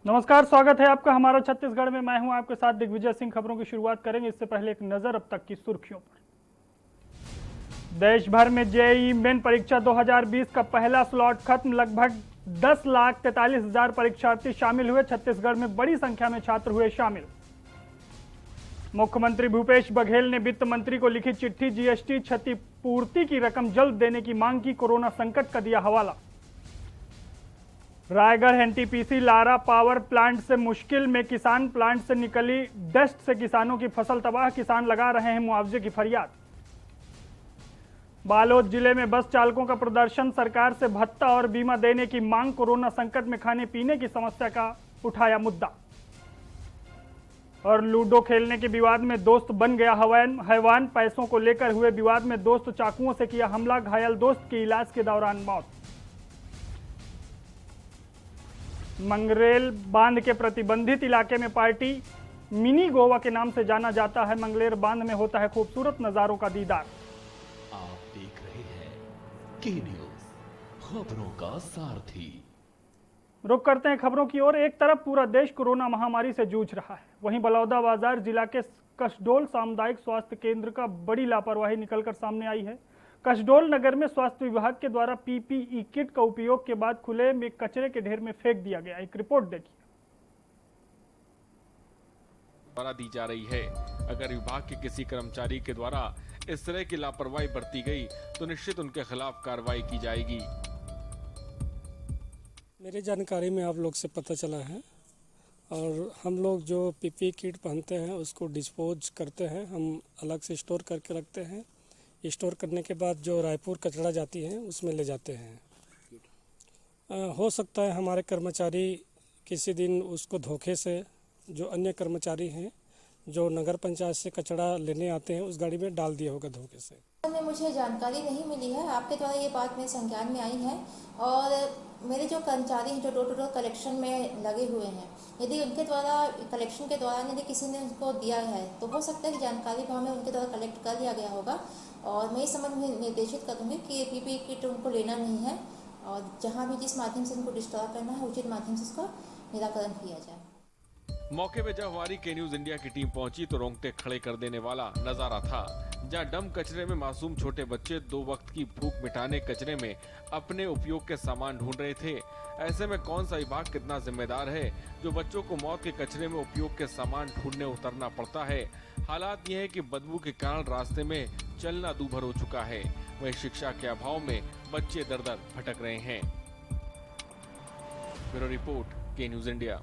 नमस्कार, स्वागत है आपका हमारा छत्तीसगढ़ में। मैं हूं आपके साथ दिग्विजय सिंह। खबरों की शुरुआत करेंगे इससे पहले एक नजर अब तक की सुर्खियों पर। देश भर में जेईई मेन परीक्षा 2020 का पहला स्लॉट खत्म। लगभग 10,43,000 परीक्षार्थी शामिल हुए। छत्तीसगढ़ में बड़ी संख्या में छात्र हुए शामिल। मुख्यमंत्री भूपेश बघेल ने वित्त मंत्री को लिखी चिट्ठी। जीएसटी क्षतिपूर्ति की रकम जल्द देने की मांग की। कोरोना संकट का दिया हवाला। Raigarh NTPC Lara power plant से मुश्किल में किसान। प्लांट से निकली डस्ट से किसानों की फसल तबाह। किसान लगा रहे हैं मुआवजे की फरियाद। बालोद जिले में बस चालकों का प्रदर्शन। सरकार से भत्ता और बीमा देने की मांग। कोरोना संकट में खाने पीने की समस्या का उठाया मुद्दा। और लूडो खेलने के विवाद में दोस्त बन गया हैवान। पैसों को लेकर हुए विवाद में दोस्त चाकुओं से किया हमला। घायल दोस्त की इलाज के दौरान मौत। मंगरेल बांध के प्रतिबंधित इलाके में पार्टी मिनी गोवा के नाम से जाना जाता है। मंगलेर बांध में होता है खूबसूरत नजारों का दीदार। आप देख रहे हैं के न्यूज, खबरों का सारथी। रुक करते हैं खबरों की ओर। एक तरफ पूरा देश कोरोना महामारी से जूझ रहा है, वहीं बलौदाबाजार जिला के कसडोल सामुदायिक स्वास्थ्य केंद्र का बड़ी लापरवाही निकलकर सामने आई है। कसडोल नगर में स्वास्थ्य विभाग के द्वारा पीपीई किट का उपयोग के बाद खुले में कचरे के ढेर में फेंक दिया गया। एक रिपोर्ट देखिए। द्वारा दी जा रही है। अगर विभाग के किसी कर्मचारी के द्वारा इस तरह की लापरवाही बरती गई तो निश्चित उनके खिलाफ कार्रवाई की जाएगी। मेरी जानकारी में आप लोग से पता चला है और हम लोग जो पीपीई किट पहनते हैं उसको डिस्पोज करते हैं। हम अलग से स्टोर करके रखते हैं। स्टोर करने के बाद जो रायपुर कचरा जाती है उसमें ले जाते हैं। हो सकता है हमारे कर्मचारी किसी दिन उसको धोखे से जो अन्य कर्मचारी हैं जो नगर पंचायत से कचरा लेने आते हैं उस गाड़ी में डाल दिया होगा धोखे से। में मुझे जानकारी नहीं मिली है। आपके द्वारा ये बात मेरे संज्ञान में आई है और मेरे जो कर्मचारी हैं जो डोर टू डोर कलेक्शन में लगे हुए हैं, यदि उनके द्वारा कलेक्शन के दौरान यदि किसी ने उनको दिया है तो हो सकता है कि जानकारी को हमें उनके द्वारा कलेक्ट कर लिया गया होगा और मैं इस संबंध में निर्देशित करूँगी कि पीपीई किट उनको लेना नहीं है और जहाँ भी जिस माध्यम से उनको डिस्ट्रॉय करना है उचित माध्यम से उसका निराकरण किया जाए। मौके पे जब हमारी के न्यूज इंडिया की टीम पहुंची तो रोंगटे खड़े कर देने वाला नजारा था, जहां डम कचरे में मासूम छोटे बच्चे 2 वक्त की भूख मिटाने कचरे में अपने उपयोग के सामान ढूंढ रहे थे। ऐसे में कौन सा विभाग कितना जिम्मेदार है जो बच्चों को मौत के कचरे में उपयोग के सामान ढूंढने उतरना पड़ता है। हालात ये है कि बदबू के कारण रास्ते में चलना दूभर हो चुका है। वही शिक्षा के अभाव में बच्चे दर दर भटक रहे हैं। ब्यूरो रिपोर्ट, के न्यूज इंडिया।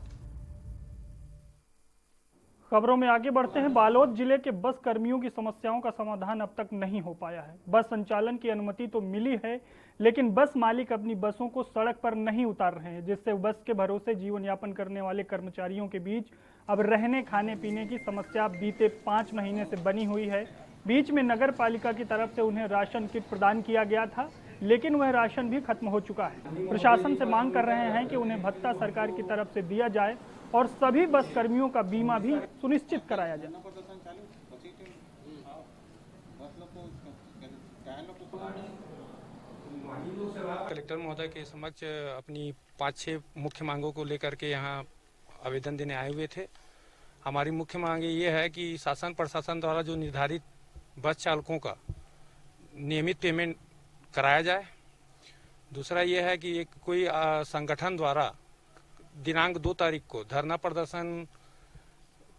खबरों में आगे बढ़ते हैं। बालोद जिले के बस कर्मियों की समस्याओं का समाधान अब तक नहीं हो पाया है। बस संचालन की अनुमति तो मिली है लेकिन बस मालिक अपनी बसों को सड़क पर नहीं उतार रहे हैं, जिससे बस के भरोसे जीवन यापन करने वाले कर्मचारियों के बीच अब रहने खाने पीने की समस्या बीते 5 महीने से बनी हुई है। बीच में नगर पालिका की तरफ से उन्हें राशन किट प्रदान किया गया था लेकिन वह राशन भी खत्म हो चुका है। प्रशासन से मांग कर रहे हैं कि उन्हें भत्ता सरकार की तरफ से दिया जाए और सभी बस कर्मियों का बीमा भी सुनिश्चित कराया जाए। कलेक्टर महोदय के समक्ष अपनी 5-6 मुख्य मांगों को लेकर के यहाँ आवेदन देने आए हुए थे। हमारी मुख्य मांग ये है कि शासन प्रशासन द्वारा जो निर्धारित बस चालकों का नियमित पेमेंट कराया जाए। दूसरा ये है कि एक कोई संगठन द्वारा दिनांक 2 तारीख को धरना प्रदर्शन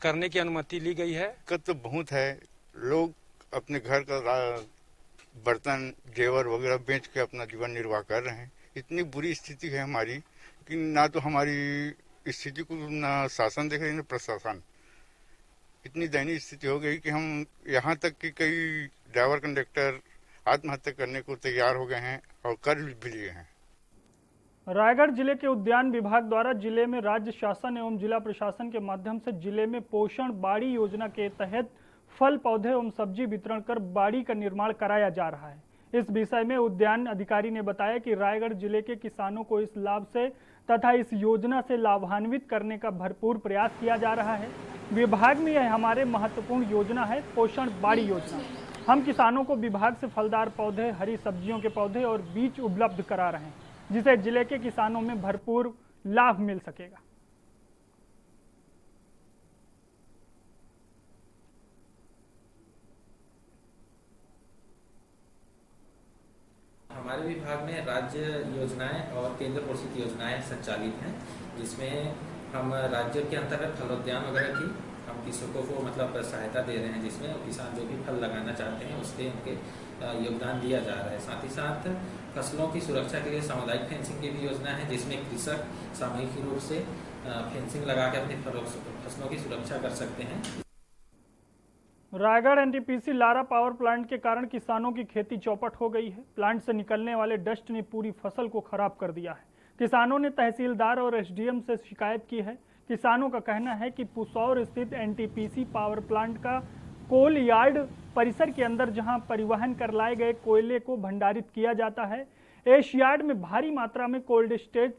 करने की अनुमति ली गई है। दिक्कत तो बहुत है। लोग अपने घर का बर्तन जेवर वगैरह बेच के अपना जीवन निर्वाह कर रहे हैं। इतनी बुरी स्थिति है हमारी कि ना तो हमारी स्थिति को ना शासन देख रहे ना प्रशासन। इतनी दयनीय स्थिति हो गई कि हम यहाँ तक कि कई ड्राइवर कंडक्टर आत्महत्या करने को तैयार हो गए हैं और कर भी लिए हैं। रायगढ़ जिले के उद्यान विभाग द्वारा जिले में राज्य शासन एवं जिला प्रशासन के माध्यम से जिले में पोषण बाड़ी योजना के तहत फल पौधे एवं सब्जी वितरण कर बाड़ी का निर्माण कराया जा रहा है। इस विषय में उद्यान अधिकारी ने बताया कि रायगढ़ जिले के किसानों को इस लाभ से तथा इस योजना से लाभान्वित करने का भरपूर प्रयास किया जा रहा है। विभाग में यह हमारे महत्वपूर्ण योजना है पोषण बाड़ी योजना। हम किसानों को विभाग से फलदार पौधे, हरी सब्जियों के पौधे और बीज उपलब्ध करा रहे हैं, जिसे जिले के किसानों में भरपूर लाभ मिल सकेगा। हमारे विभाग में राज्य योजनाएं और केंद्र पोषित योजनाएं संचालित हैं, जिसमें हम राज्य के अंतर्गत फलोद्यान वगैरह की हम कृषकों को मतलब सहायता दे रहे हैं, जिसमें किसान जो भी फल लगाना चाहते हैं उसके उनके योगदान दिया जा रहा है। साथ ही साथ फसलों की सुरक्षा के लिए सामुदायिक फेंसिंग की भी योजना है, जिसमें कृषक सामूहिक रूप से फेंसिंग लगा के अपनी फसलों की सुरक्षा कर सकते हैं। Raigarh NTPC Lara power plant के कारण किसानों की खेती चौपट हो गई है। प्लांट से निकलने वाले डस्ट ने पूरी फसल को खराब कर दिया है। किसानों ने तहसीलदार और एसडीएम से शिकायत की है। किसानों का कहना है कि पुसौर स्थित एनटीपीसी पावर प्लांट का कोल यार्ड परिसर के अंदर जहां परिवहन कर लाए गए कोयले को भंडारित किया जाता है, एश यार्ड में भारी मात्रा में कोल्ड स्टोरेज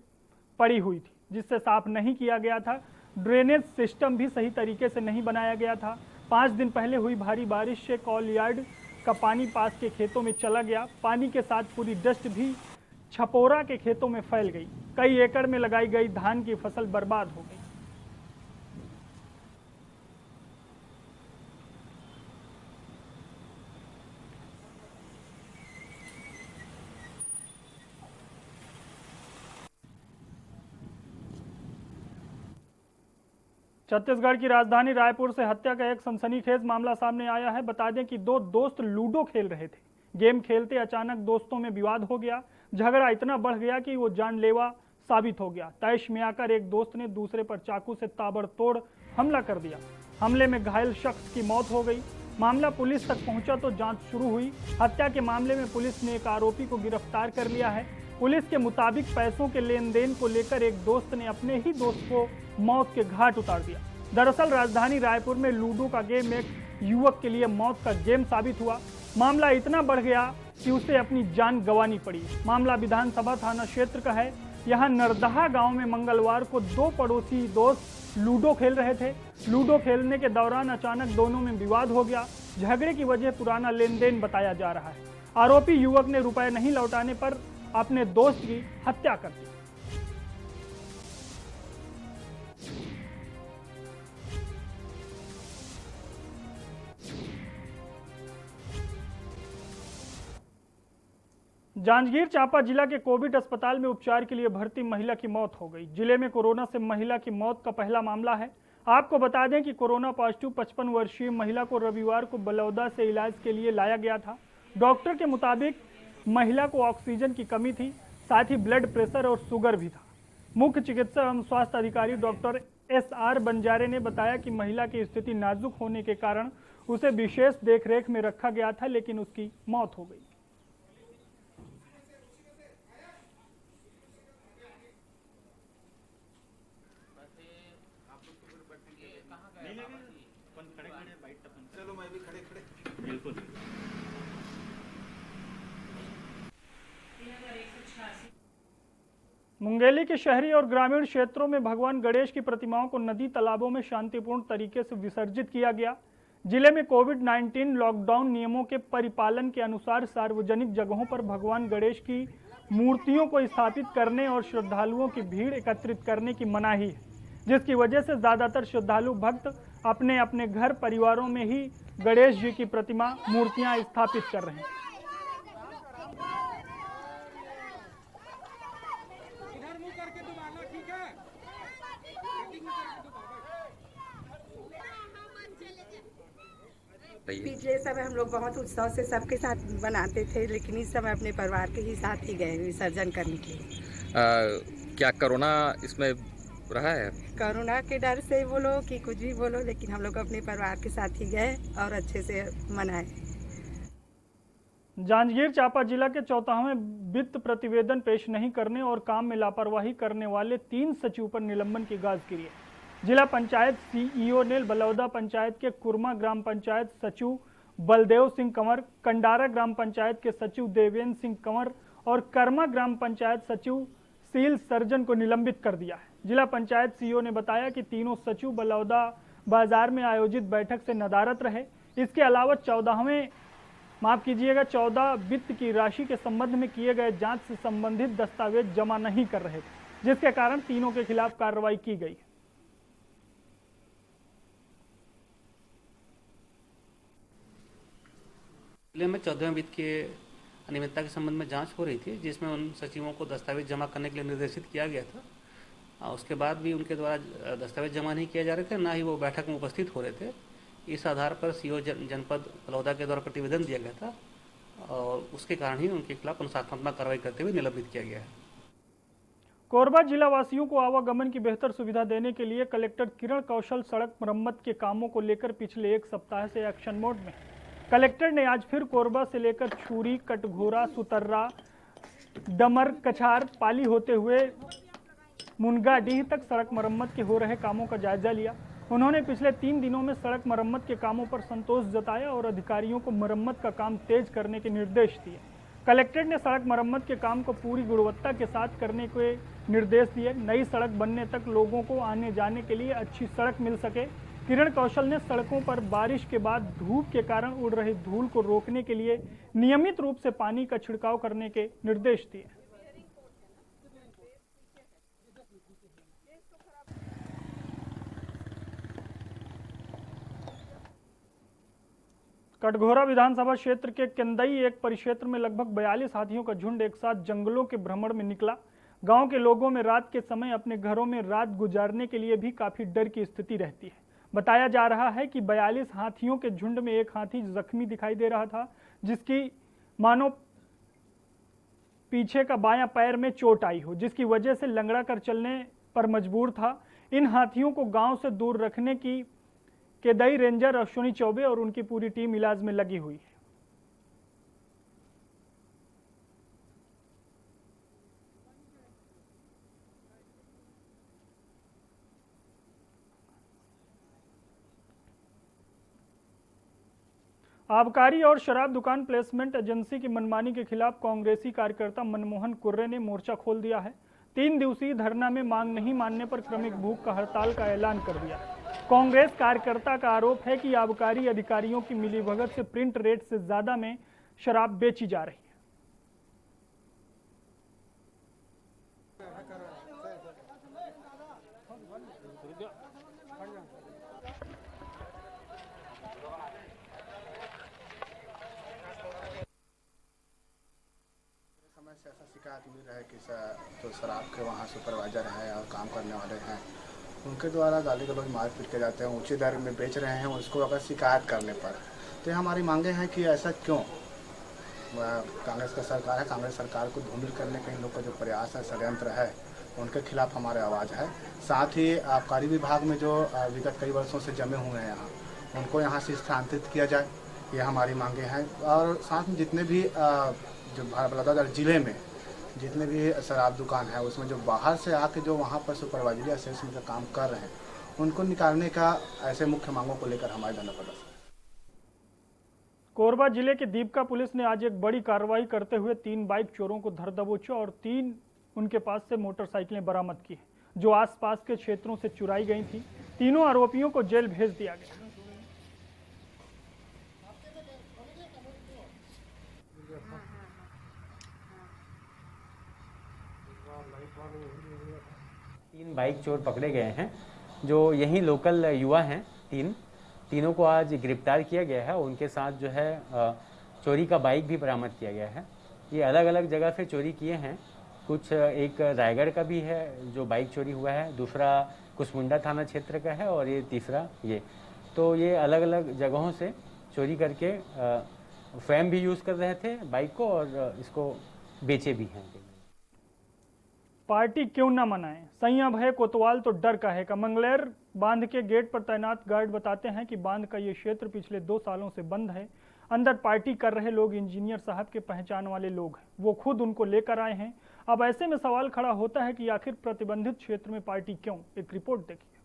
पड़ी हुई थी, जिससे साफ नहीं किया गया था। ड्रेनेज सिस्टम भी सही तरीके से नहीं बनाया गया था। 5 दिन पहले हुई भारी बारिश से कोल यार्ड का पानी पास के खेतों में चला गया। पानी के साथ पूरी डस्ट भी छपोरा के खेतों में फैल गई। कई एकड़ में लगाई गई धान की फसल बर्बाद हो गई। छत्तीसगढ़ की राजधानी रायपुर से हत्या का एक सनसनीखेज मामला सामने आया है। बता दें कि 2 दोस्त लूडो खेल रहे थे। गेम खेलते अचानक दोस्तों में विवाद हो गया। झगड़ा इतना बढ़ गया कि वो जानलेवा साबित हो गया। तैश में आकर एक दोस्त ने दूसरे पर चाकू से ताबड़तोड़ हमला कर दिया। हमले में घायल शख्स की मौत हो गई। मामला पुलिस तक पहुंचा तो जांच शुरू हुई। हत्या के मामले में पुलिस ने एक आरोपी को गिरफ्तार कर लिया है। पुलिस के मुताबिक पैसों के लेन देन को लेकर एक दोस्त ने अपने ही दोस्त को मौत के घाट उतार दिया। दरअसल राजधानी रायपुर में लूडो का गेम एक युवक के लिए मौत का गेम साबित हुआ। मामला इतना बढ़ गया कि उसे अपनी जान गंवानी पड़ी। मामला विधानसभा थाना क्षेत्र का है। यहाँ नरदहा गांव में मंगलवार को 2 पड़ोसी दोस्त लूडो खेल रहे थे। लूडो खेलने के दौरान अचानक दोनों में विवाद हो गया। झगड़े की वजह पुराना लेन देन बताया जा रहा है। आरोपी युवक ने रुपए नहीं लौटाने पर अपने दोस्त की हत्या कर दी। जांजगीर चांपा जिला के कोविड अस्पताल में उपचार के लिए भर्ती महिला की मौत हो गई। जिले में कोरोना से महिला की मौत का पहला मामला है। आपको बता दें कि कोरोना पॉजिटिव 55 वर्षीय महिला को रविवार को बलौदा से इलाज के लिए लाया गया था। डॉक्टर के मुताबिक महिला को ऑक्सीजन की कमी थी, साथ ही ब्लड प्रेशर और शुगर भी था। मुख्य चिकित्सा एवं स्वास्थ्य अधिकारी डॉक्टर SR बंजारे ने बताया कि महिला की स्थिति नाजुक होने के कारण उसे विशेष देखरेख में रखा गया था, लेकिन उसकी मौत हो गई। मुंगेली के शहरी और ग्रामीण क्षेत्रों में भगवान गणेश की प्रतिमाओं को नदी तालाबों में शांतिपूर्ण तरीके से विसर्जित किया गया। जिले में कोविड-19 लॉकडाउन नियमों के परिपालन के अनुसार सार्वजनिक जगहों पर भगवान गणेश की मूर्तियों को स्थापित करने और श्रद्धालुओं की भीड़ एकत्रित करने की मनाही है, जिसकी वजह से ज्यादातर श्रद्धालु भक्त अपने अपने घर परिवारों में ही गणेश जी की प्रतिमा मूर्तियां स्थापित कर रहे हैं। पिछले समय हम लोग बहुत उत्साह से सबके साथ बनाते थे, लेकिन इस समय अपने परिवार के ही साथ ही गए विसर्जन करने के लिए। क्या कोरोना इसमें रहा है? कोरोना के डर से बोलो कि कुछ भी बोलो, लेकिन हम लोग अपने परिवार के साथ ही गए और अच्छे से मनाए। जांजगीर चांपा जिला के 54वें वित्त प्रतिवेदन पेश नहीं करने और काम में लापरवाही करने वाले 3 सचिव पर निलंबन की गाज गिरी है। जिला पंचायत CEO ने बलौदा पंचायत के कुरमा ग्राम पंचायत सचिव बलदेव सिंह कंवर, कंडारा ग्राम पंचायत के सचिव देवेंद्र सिंह कंवर और कर्मा ग्राम पंचायत सचिव सील सर्जन को निलंबित कर दिया है। जिला पंचायत CEO ने बताया कि तीनों सचिव बलौदा बाजार में आयोजित बैठक से नदारत रहे। इसके अलावा 14 वित्त की राशि के संबंध में किए गए जांच से संबंधित दस्तावेज जमा नहीं कर रहे थे, जिसके कारण तीनों के खिलाफ कार्रवाई की गई। जिले में 14वें वित्त के अनियमितता के संबंध में जांच हो रही थी, जिसमें उन सचिवों को दस्तावेज जमा करने के लिए निर्देशित किया गया था। उसके बाद भी उनके द्वारा दस्तावेज जमा नहीं किए जा रहे थे, ना ही वो बैठक में उपस्थित हो रहे थे। इस आधार पर सीओ जनपद बलौदा के द्वारा प्रतिवेदन दिया गया था और उसके कारण ही उनके खिलाफ अनुशासनात्मक कार्रवाई करते हुए निलंबित किया गया है। कोरबा जिला वासियों को आवागमन की बेहतर सुविधा देने के लिए कलेक्टर किरण कौशल सड़क मरम्मत के कामों को लेकर पिछले एक सप्ताह से एक्शन मोड में। कलेक्टर ने आज फिर कोरबा से लेकर छुरी, कटघोरा, सुतर्रा, डमर, कछार, पाली होते हुए मुनगाडीह तक सड़क मरम्मत के हो रहे कामों का जायजा लिया। उन्होंने पिछले 3 दिनों में सड़क मरम्मत के कामों पर संतोष जताया और अधिकारियों को मरम्मत का काम तेज करने के निर्देश दिए। कलेक्टर ने सड़क मरम्मत के काम को पूरी गुणवत्ता के साथ करने के निर्देश दिए। नई सड़क बनने तक लोगों को आने जाने के लिए अच्छी सड़क मिल सके। किरण कौशल ने सड़कों पर बारिश के बाद धूप के कारण उड़ रही धूल को रोकने के लिए नियमित रूप से पानी का छिड़काव करने के निर्देश दिए। कटघोरा विधानसभा क्षेत्र के केंदई एक परिक्षेत्र में लगभग 42 हाथियों का झुंड एक साथ जंगलों के भ्रमण में निकला। गांव के लोगों में रात के समय अपने घरों में रात गुजारने के लिए भी काफी डर की स्थिति रहती है। बताया जा रहा है कि 42 हाथियों के झुंड में एक हाथी जख्मी दिखाई दे रहा था, जिसकी मानो पीछे का बायां पैर में चोट आई हो, जिसकी वजह से लंगड़ा कर चलने पर मजबूर था। इन हाथियों को गांव से दूर रखने की केदई रेंजर अश्विनी चौबे और उनकी पूरी टीम इलाज में लगी हुई है। आबकारी और शराब दुकान प्लेसमेंट एजेंसी की मनमानी के खिलाफ कांग्रेसी कार्यकर्ता मनमोहन कुर्रे ने मोर्चा खोल दिया है। 3 दिवसीय धरना में मांग नहीं मानने पर क्रमिक भूख का हड़ताल का ऐलान कर दिया। कांग्रेस कार्यकर्ता का आरोप है कि आबकारी अधिकारियों की मिलीभगत से प्रिंट रेट से ज्यादा में शराब बेची जा रही है। ऐसा शिकायत मिल रहा है कि जो शराब के वहाँ सुपरवाइजर हैं और काम करने वाले हैं, उनके द्वारा गाली गलौज मार पीट के जाते हैं, ऊंचे दर में बेच रहे हैं। उसको अगर शिकायत करने पर तो हमारी मांगे हैं कि ऐसा क्यों। कांग्रेस का सरकार है, कांग्रेस सरकार को धूमिल करने के इन लोग का जो प्रयास है, षड्यंत्र है, उनके खिलाफ हमारे आवाज़ है। साथ ही आबकारी विभाग में जो विगत कई वर्षों से जमे हुए हैं यहाँ, उनको यहाँ से स्थानांतरित किया जाए, ये हमारी मांगे हैं। और साथ में जितने भी जो बलौदा जिले में जितने भी शराब दुकान है, उसमें जो बाहर से आके जो वहाँ पर सुपरवाइजरी असेसमेंट का काम कर रहे हैं, उनको निकालने का ऐसे मुख्य मांगों को लेकर हमारे धरना प्रदर्शन। कोरबा जिले के दीपका पुलिस ने आज एक बड़ी कार्रवाई करते हुए 3 बाइक चोरों को धर दबोचा और 3 उनके पास से मोटरसाइकिलें बरामद की, जो आसपास के क्षेत्रों से चुराई गई थी। तीनों आरोपियों को जेल भेज दिया गया। तीन बाइक चोर पकड़े गए हैं, जो यही लोकल युवा हैं। तीनों को आज गिरफ्तार किया गया है। उनके साथ जो है चोरी का बाइक भी बरामद किया गया है। ये अलग अलग जगह से चोरी किए हैं। कुछ एक रायगढ़ का भी है जो बाइक चोरी हुआ है, दूसरा कुसमुंडा थाना क्षेत्र का है और ये तीसरा ये। तो ये अलग अलग जगहों से चोरी करके स्वयं भी यूज़ कर रहे थे बाइक को और इसको बेचे भी हैं। पार्टी क्यों न मनाएं, सही अब है कोतवाल तो डर का है का मंगलेर बांध के गेट पर तैनात गार्ड बताते हैं कि बांध का ये क्षेत्र पिछले 2 सालों से बंद है। अंदर पार्टी कर रहे लोग इंजीनियर साहब के पहचान वाले लोग हैं, वो खुद उनको लेकर आए हैं। अब ऐसे में सवाल खड़ा होता है कि आखिर प्रतिबंधित क्षेत्र में पार्टी क्यों। एक रिपोर्ट देखिए।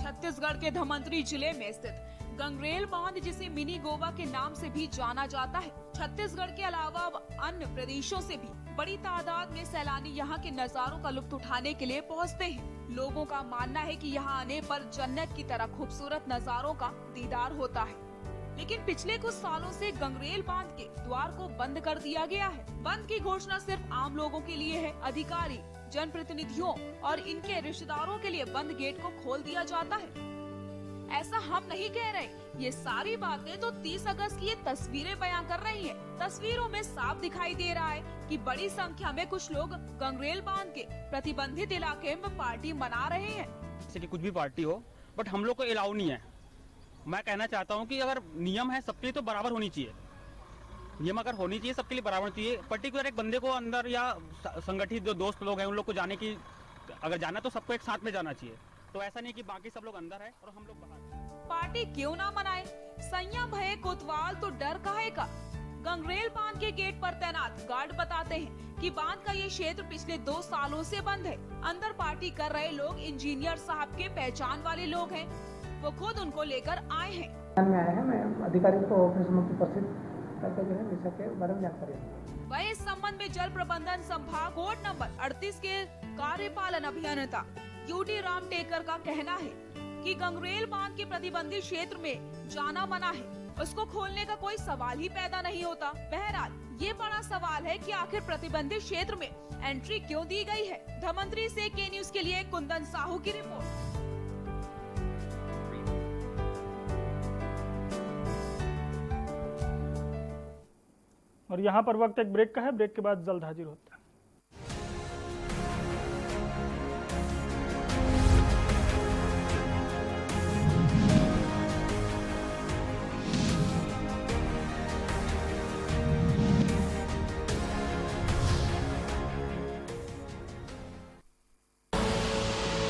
छत्तीसगढ़ के धमंतरी जिले में स्थित गंगरेल बांध, जिसे मिनी गोवा के नाम से भी जाना जाता है, छत्तीसगढ़ के अलावा अब अन्य प्रदेशों से भी बड़ी तादाद में सैलानी यहाँ के नजारों का लुत्फ उठाने के लिए पहुँचते हैं। लोगों का मानना है कि यहाँ आने पर जन्नत की तरह खूबसूरत नजारों का दीदार होता है। लेकिन पिछले कुछ सालों से गंगरेल बांध के द्वार को बंद कर दिया गया है। बंद की घोषणा सिर्फ आम लोगों के लिए है। अधिकारी जनप्रतिनिधियों और इनके रिश्तेदारों के लिए बंद गेट को खोल दिया जाता है। ऐसा हम नहीं कह रहे, ये सारी बातें तो 30 अगस्त की ये तस्वीरें बयां कर रही हैं। तस्वीरों में साफ दिखाई दे रहा है कि बड़ी संख्या में कुछ लोग गंगरेल बांध के प्रतिबंधित इलाके में पार्टी मना रहे हैं। जैसे कि कुछ भी पार्टी हो, बट हम लोग को अलाउ नहीं है। मैं कहना चाहता हूँ कि अगर नियम है सबके लिए तो बराबर होनी चाहिए। नियम अगर होनी चाहिए सबके लिए बराबर चाहिए। पर्टिकुलर एक बंदे को अंदर या संगठित जो दोस्त लोग हैं उन लोग को जाने की, अगर जाना तो सबको एक साथ में जाना चाहिए। तो ऐसा नहीं कि बाकी सब लोग अंदर है और हम लोग बाहर। पार्टी क्यों ना मनाए, संयम भये कोतवाल तो डर काहे का। गंगरेल बांध के गेट पर तैनात गार्ड बताते हैं कि बांध का ये क्षेत्र पिछले 2 सालों से बंद है। अंदर पार्टी कर रहे लोग इंजीनियर साहब के पहचान वाले लोग हैं, वो खुद उनको लेकर आए हैं। मैं अधिकारी को ऑफिस में उपस्थित करके जो है विषय के बारे में जानकारी। वह इस संबंध में जल प्रबंधन संभाग कोड नंबर 38 के कार्यपालन अभियंता यूटी राम टेकर का कहना है कि गंगरेल बांध के प्रतिबंधित क्षेत्र में जाना मना है, उसको खोलने का कोई सवाल ही पैदा नहीं होता। बहरहाल ये बड़ा सवाल है कि आखिर प्रतिबंधित क्षेत्र में एंट्री क्यों दी गई है। धमंतरी से के न्यूज के लिए कुंदन साहू की रिपोर्ट। और यहाँ पर वक्त एक ब्रेक का है, ब्रेक के बाद जल्द हाजिर होता है।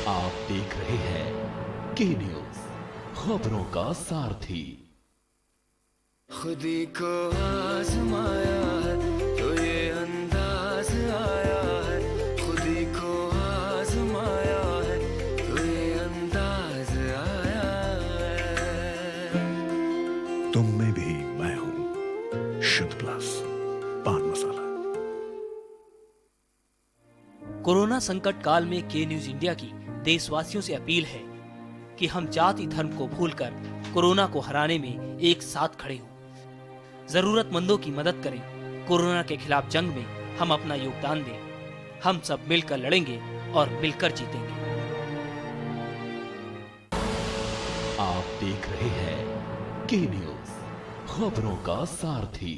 आप देख रहे हैं के न्यूज, खबरों का सारथी। खुदी को आजमाया है तो ये अंदाज आया है, खुदी को आजमाया है तो ये अंदाज आया है। तुम में भी मैं हूं, शुद्ध प्लस पान मसाला। कोरोना संकट काल में के न्यूज इंडिया की देशवासियों से अपील है कि हम जाति धर्म को भूलकर कोरोना को हराने में एक साथ खड़े हों, जरूरतमंदों की मदद करें। कोरोना के खिलाफ जंग में हम अपना योगदान दें। हम सब मिलकर लड़ेंगे और मिलकर जीतेंगे। आप देख रहे हैं के न्यूज, खबरों का सारथी।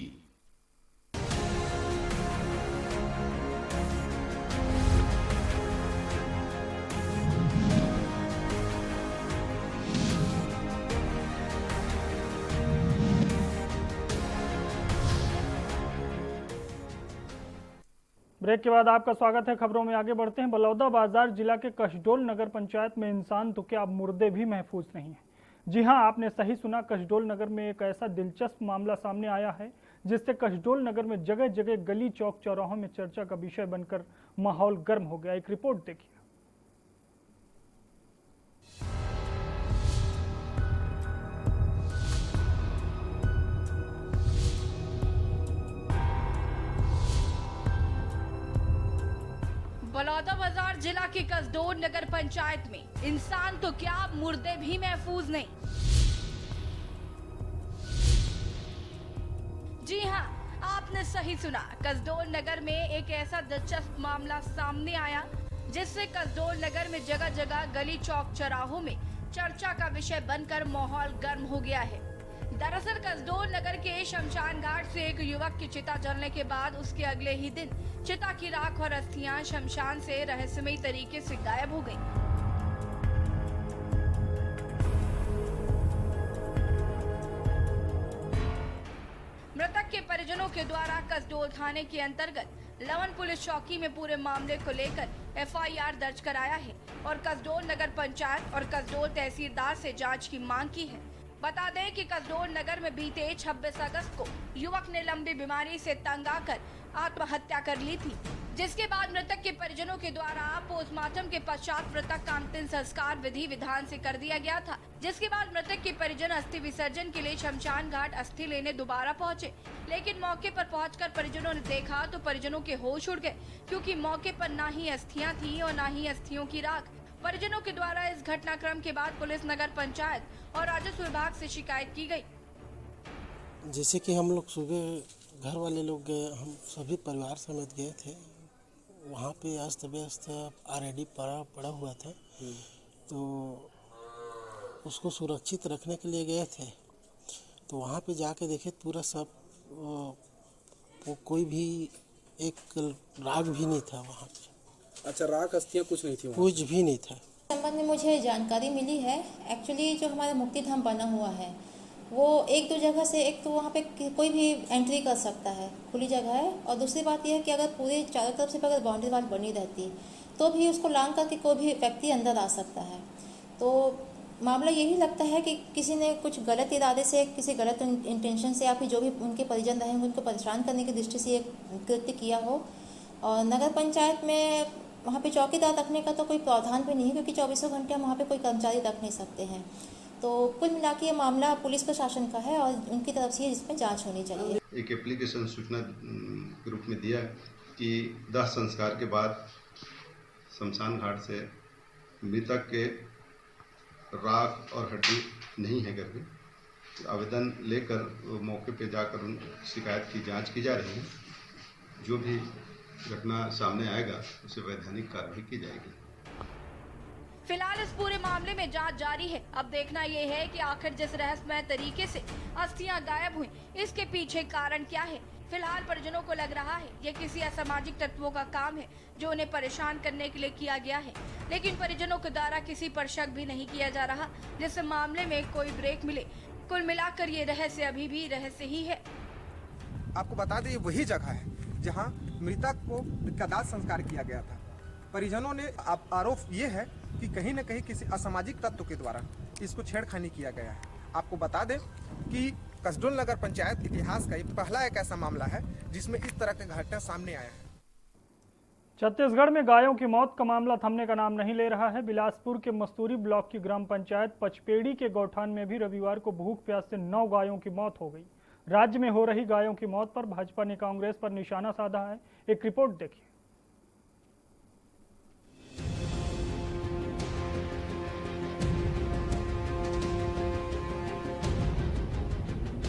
ब्रेक के बाद आपका स्वागत है। खबरों में आगे बढ़ते हैं। बलौदाबाजार जिला के कसडोल नगर पंचायत में इंसान तो क्या, अब मुर्दे भी महफूज नहीं हैं। जी हां, आपने सही सुना। कसडोल नगर में एक ऐसा दिलचस्प मामला सामने आया है जिससे कसडोल नगर में जगह जगह गली चौक चौराहों में चर्चा का विषय बनकर माहौल गर्म हो गया। एक रिपोर्ट देखिए। बलौदाबाजार जिला के कसडोल नगर पंचायत में इंसान तो क्या, मुर्दे भी महफूज नहीं। जी हां, आपने सही सुना। कसडोल नगर में एक ऐसा दिलचस्प मामला सामने आया जिससे कसडोल नगर में जगह जगह गली चौक चौराहों में चर्चा का विषय बनकर माहौल गर्म हो गया है। दरअसल कसडोल नगर के शमशान घाट से एक युवक की चिता जलने के बाद उसके अगले ही दिन चिता की राख और अस्थियां शमशान से रहस्यमयी तरीके से गायब हो गईं। मृतक के परिजनों के द्वारा कसडोल थाने के अंतर्गत लवन पुलिस चौकी में पूरे मामले को लेकर एफआईआर दर्ज कराया है और कसडोल नगर पंचायत और कसडोल तहसीलदार से जांच की मांग की है। बता दें कि कसडोल नगर में बीते 26 अगस्त को युवक ने लंबी बीमारी से तंग आकर आत्महत्या कर ली थी, जिसके बाद मृतक के परिजनों के द्वारा पोस्टमार्टम के पश्चात मृतक का अंतिम संस्कार विधि विधान से कर दिया गया था। जिसके बाद मृतक के परिजन अस्थि विसर्जन के लिए शमशान घाट अस्थि लेने दोबारा पहुंचे, लेकिन मौके पर पहुंचकर परिजनों ने देखा तो परिजनों के होश उड़ गए, क्योंकि मौके पर ना ही अस्थियां थी और ना ही अस्थियों की राख। परिजनों के द्वारा इस घटनाक्रम के बाद पुलिस, नगर पंचायत और राजस्व विभाग से शिकायत की गई। जैसे कि हम लोग सुबह घर वाले लोग गए, हम सभी परिवार समेत गए थे वहाँ पे अस्त व्यस्त ऑलरेडी पड़ा हुआ था, तो उसको सुरक्षित रखने के लिए गए थे। तो वहाँ पे जाके देखे पूरा सब कोई भी एक राग भी नहीं था वहाँ पे। अच्छा, राख अस्थियाँ कुछ नहीं थी वहाँ? कुछ भी नहीं था। संबंध में मुझे जानकारी मिली है। एक्चुअली जो हमारा मुक्ति धाम बना हुआ है वो एक दो जगह से, एक तो वहाँ पे कोई भी एंट्री कर सकता है, खुली जगह है, और दूसरी बात यह है कि अगर पूरे चारों तरफ से अगर बाउंड्री वाल बनी रहती तो भी उसको लांघ करके कोई भी व्यक्ति अंदर आ सकता है। तो मामला यही लगता है कि किसी ने कुछ गलत इरादे से, किसी गलत इंटेंशन से, या फिर जो भी उनके परिजन रहेंगे उनको परेशान करने की दृष्टि से एक कृत्य किया हो। और नगर पंचायत में वहाँ पे चौकीदार रखने का तो कोई प्रावधान भी नहीं है, क्योंकि 24 घंटे हम वहाँ पे कोई कर्मचारी रख नहीं सकते हैं। तो कुल मिला के ये मामला पुलिस प्रशासन का है और उनकी तरफ से इसमें जांच होनी चाहिए। एक एप्लीकेशन सूचना के रूप में दिया कि दाह संस्कार के बाद शमशान घाट से मृतक के राख और हड्डी नहीं है करके आवेदन लेकर मौके पे जाकर उन शिकायत की जांच की जा रही है। जो भी घटना सामने आएगा उसे वैधानिक कार्रवाई की जाएगी। फिलहाल इस पूरे मामले में जांच जारी है। अब देखना ये है कि आखिर जिस रहस्यमय तरीके से अस्थियां गायब हुई, इसके पीछे कारण क्या है। फिलहाल परिजनों को लग रहा है ये किसी असामाजिक तत्वों का काम है जो उन्हें परेशान करने के लिए किया गया है, लेकिन परिजनों के द्वारा किसी पर शक भी नहीं किया जा रहा जिससे मामले में कोई ब्रेक मिले। कुल मिलाकर ये रहस्य अभी भी रहस्य ही है। आपको बता दें, ये वही जगह है जहां मृतक का दाह संस्कार किया गया था। परिजनों ने आरोप ये है कि कहीं न कहीं किसी असामाजिक तत्व के द्वारा इसको छेड़खानी किया गया है। आपको बता दें कि कसडोल नगर पंचायत इतिहास का ये पहला एक ऐसा मामला है जिसमें इस तरह का घटना सामने आया है। छत्तीसगढ़ में गायों की मौत का मामला थमने का नाम नहीं ले रहा है। बिलासपुर के मस्तूरी ब्लॉक की ग्राम पंचायत पचपेड़ी के गौठान में भी रविवार को भूख प्यास से 9 गायों की मौत हो गई। राज्य में हो रही गायों की मौत पर भाजपा ने कांग्रेस पर निशाना साधा है। एक रिपोर्ट देखिए।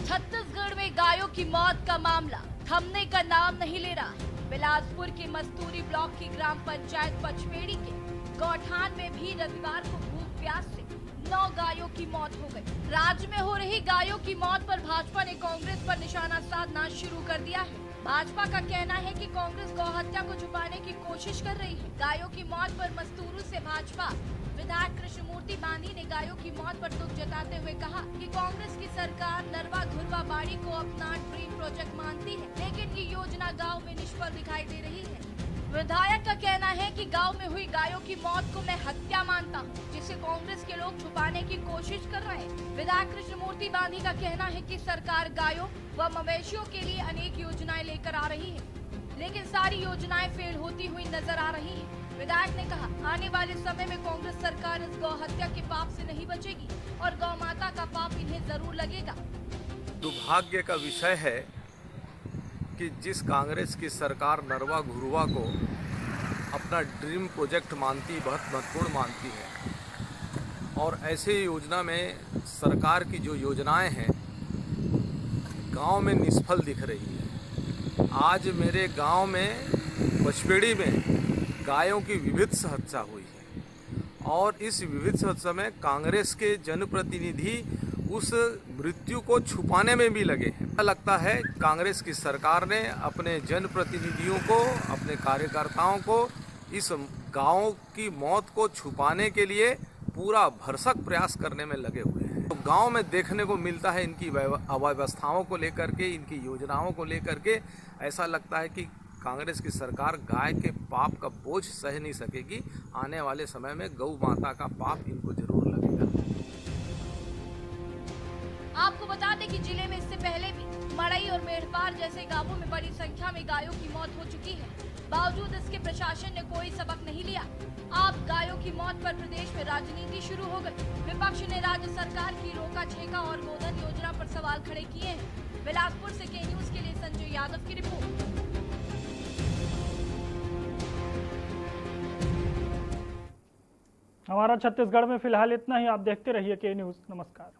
छत्तीसगढ़ में गायों की मौत का मामला थमने का नाम नहीं ले रहा है। बिलासपुर के मस्तूरी ब्लॉक की ग्राम पंचायत पचपेड़ी के गौठान में भी रविवार को भूख प्यास से 9 गायों की मौत हो गई। राज्य में हो रही गायों की मौत पर भाजपा ने कांग्रेस पर निशाना साधना शुरू कर दिया है। भाजपा का कहना है कि कांग्रेस गौहत्या को छुपाने की कोशिश कर रही है। गायों की मौत पर मस्तूरू से भाजपा विधायक कृष्णमूर्ति बांधी ने गायों की मौत पर दुख जताते हुए कहा कि कांग्रेस की सरकार नरवा घुरवा बाड़ी को अपना ड्रीम प्रोजेक्ट मानती है, लेकिन ये योजना गांव में निष्फल दिखाई दे रही है। विधायक का कहना है कि गांव में हुई गायों की मौत को मैं हत्या मानता हूं, जिसे कांग्रेस के लोग छुपाने की कोशिश कर रहे हैं। विधायक कृष्णमूर्ति बांधी का कहना है कि सरकार गायों व मवेशियों के लिए अनेक योजनाएं लेकर आ रही है, लेकिन सारी योजनाएं फेल होती हुई नजर आ रही है। विधायक ने कहा, आने वाले समय में कांग्रेस सरकार इस गौ हत्या के पाप से नहीं बचेगी और गौ माता का पाप इन्हें जरूर लगेगा। दुर्भाग्य का विषय है कि जिस कांग्रेस की सरकार नरवा घुरवा को अपना ड्रीम प्रोजेक्ट मानती, बहुत महत्वपूर्ण मानती है, और ऐसे योजना में सरकार की जो योजनाएं हैं गांव में निष्फल दिख रही है। आज मेरे गांव में पचपेड़ी में गायों की विभत्स हत्या हुई है और इस विभत्स हत्या में कांग्रेस के जनप्रतिनिधि उस मृत्यु को छुपाने में भी लगे हैं। लगता है कांग्रेस की सरकार ने अपने जनप्रतिनिधियों को, अपने कार्यकर्ताओं को इस गाँव की मौत को छुपाने के लिए पूरा भरसक प्रयास करने में लगे हुए हैं। तो गांव में देखने को मिलता है इनकी अव्यवस्थाओं को लेकर के, इनकी योजनाओं को लेकर के ऐसा लगता है कि कांग्रेस की सरकार गाय के पाप का बोझ सह नहीं सकेगी। आने वाले समय में गौ माता का पाप इनको जरूर लगेगा। आपको बता दें कि जिले में इससे पहले भी मड़ई और मेढ़पार जैसे गांवों में बड़ी संख्या में गायों की मौत हो चुकी है। बावजूद इसके प्रशासन ने कोई सबक नहीं लिया। अब गायों की मौत पर प्रदेश में राजनीति शुरू हो गई। विपक्ष ने राज्य सरकार की रोका छेका और गोधन योजना पर सवाल खड़े किए हैं। बिलासपुर से के न्यूज के लिए संजय यादव की रिपोर्ट। हमारा छत्तीसगढ़ में फिलहाल इतना ही। आप देखते रहिए के न्यूज। नमस्कार।